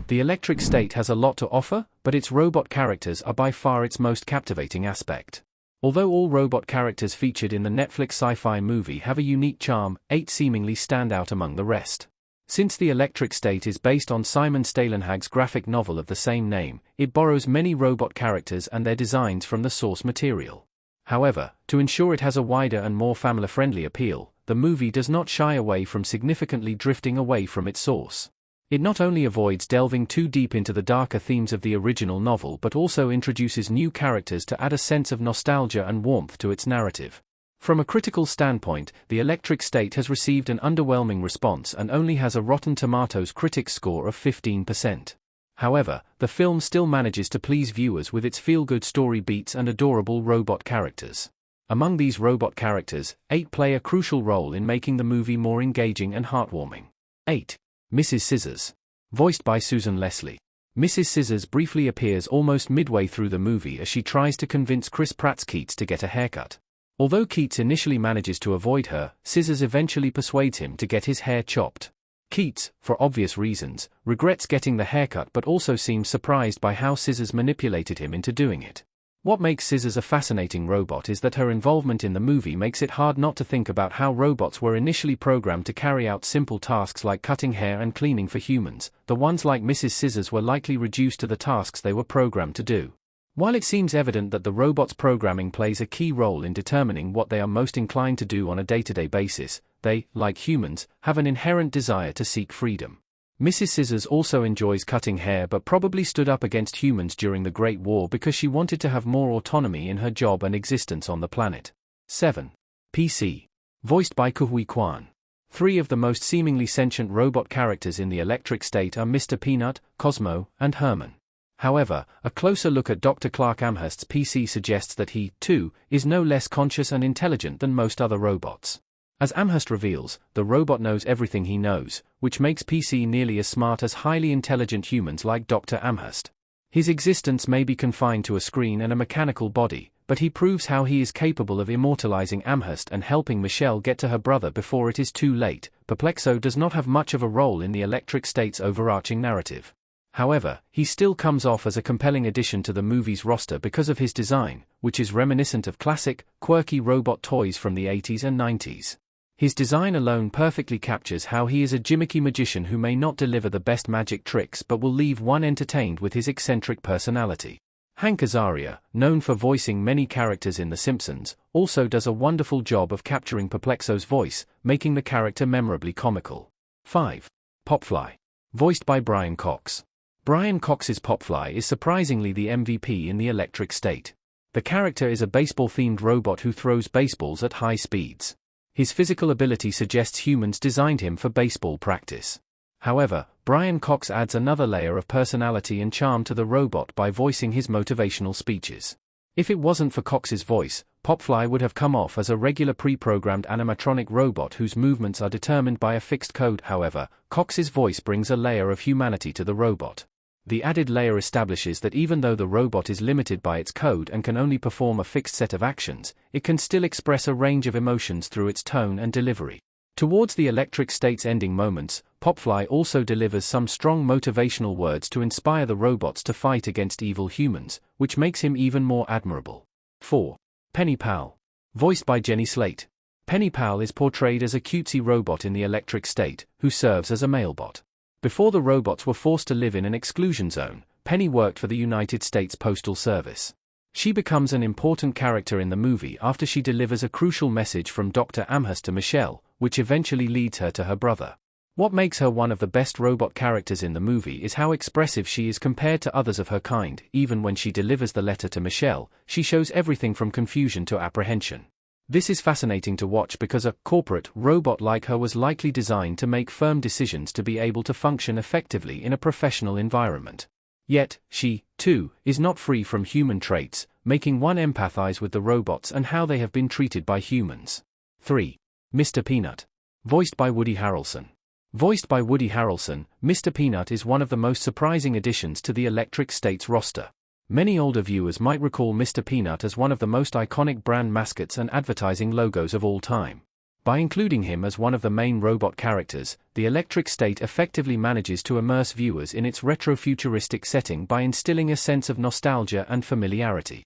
The electric state has a lot to offer, but its robot characters are by far its most captivating aspect. Although all robot characters featured in the Netflix sci-fi movie have a unique charm, 8 seemingly stand out among the rest. Since the electric state is based on Simon Stalenhag's graphic novel of the same name, it borrows many robot characters and their designs from the source material. However, to ensure it has a wider and more family-friendly appeal, the movie does not shy away from significantly drifting away from its source. It not only avoids delving too deep into the darker themes of the original novel but also introduces new characters to add a sense of nostalgia and warmth to its narrative. From a critical standpoint, The Electric State has received an underwhelming response and only has a Rotten Tomatoes critics score of 15%. However, the film still manages to please viewers with its feel-good story beats and adorable robot characters. Among these robot characters, 8 play a crucial role in making the movie more engaging and heartwarming. 8. Mrs. Scissors. Voiced by Susan Leslie. Mrs. Scissors briefly appears almost midway through the movie as she tries to convince Chris Pratt's Keats to get a haircut. Although Keats initially manages to avoid her, Scissors eventually persuades him to get his hair chopped. Keats, for obvious reasons, regrets getting the haircut but also seems surprised by how Scissors manipulated him into doing it. What makes Scissors a fascinating robot is that her involvement in the movie makes it hard not to think about how robots were initially programmed to carry out simple tasks like cutting hair and cleaning for humans. The ones like Mrs. Scissors were likely reduced to the tasks they were programmed to do. While it seems evident that the robot's programming plays a key role in determining what they are most inclined to do on a day-to-day basis, they, like humans, have an inherent desire to seek freedom. Mrs. Scissors also enjoys cutting hair but probably stood up against humans during the Great War because she wanted to have more autonomy in her job and existence on the planet. 7. PC. Voiced by Ke-Huy Quan. 3 of the most seemingly sentient robot characters in the Electric State are Mr. Peanut, Cosmo, and Herman. However, a closer look at Dr. Clark Amherst's PC suggests that he, too, is no less conscious and intelligent than most other robots. As Amherst reveals, the robot knows everything he knows, which makes PC nearly as smart as highly intelligent humans like Dr. Amherst. His existence may be confined to a screen and a mechanical body, but he proves how he is capable of immortalizing Amherst and helping Michelle get to her brother before it is too late. Perplexo does not have much of a role in the Electric State's overarching narrative. However, he still comes off as a compelling addition to the movie's roster because of his design, which is reminiscent of classic, quirky robot toys from the 80s and 90s. His design alone perfectly captures how he is a gimmicky magician who may not deliver the best magic tricks but will leave one entertained with his eccentric personality. Hank Azaria, known for voicing many characters in The Simpsons, also does a wonderful job of capturing Perplexo's voice, making the character memorably comical. 5. Popfly. Voiced by Brian Cox. Brian Cox's Popfly is surprisingly the MVP in the Electric State. The character is a baseball-themed robot who throws baseballs at high speeds. His physical ability suggests humans designed him for baseball practice. However, Brian Cox adds another layer of personality and charm to the robot by voicing his motivational speeches. If it wasn't for Cox's voice, Popfly would have come off as a regular pre-programmed animatronic robot whose movements are determined by a fixed code. However, Cox's voice brings a layer of humanity to the robot. The added layer establishes that even though the robot is limited by its code and can only perform a fixed set of actions, it can still express a range of emotions through its tone and delivery. Towards the Electric State's ending moments, Popfly also delivers some strong motivational words to inspire the robots to fight against evil humans, which makes him even more admirable. 4. Penny Pal. Voiced by Jenny Slate. Penny Pal is portrayed as a cutesy robot in the Electric State, who serves as a mailbot. Before the robots were forced to live in an exclusion zone, Penny worked for the United States Postal Service. She becomes an important character in the movie after she delivers a crucial message from Dr. Amherst to Michelle, which eventually leads her to her brother. What makes her one of the best robot characters in the movie is how expressive she is compared to others of her kind. Even when she delivers the letter to Michelle, she shows everything from confusion to apprehension. This is fascinating to watch because a corporate robot like her was likely designed to make firm decisions to be able to function effectively in a professional environment. Yet, she, too, is not free from human traits, making one empathize with the robots and how they have been treated by humans. 3. Mr. Peanut. Voiced by Woody Harrelson. Voiced by Woody Harrelson, Mr. Peanut is one of the most surprising additions to the Electric State's roster. Many older viewers might recall Mr. Peanut as one of the most iconic brand mascots and advertising logos of all time. By including him as one of the main robot characters, the Electric State effectively manages to immerse viewers in its retro-futuristic setting by instilling a sense of nostalgia and familiarity.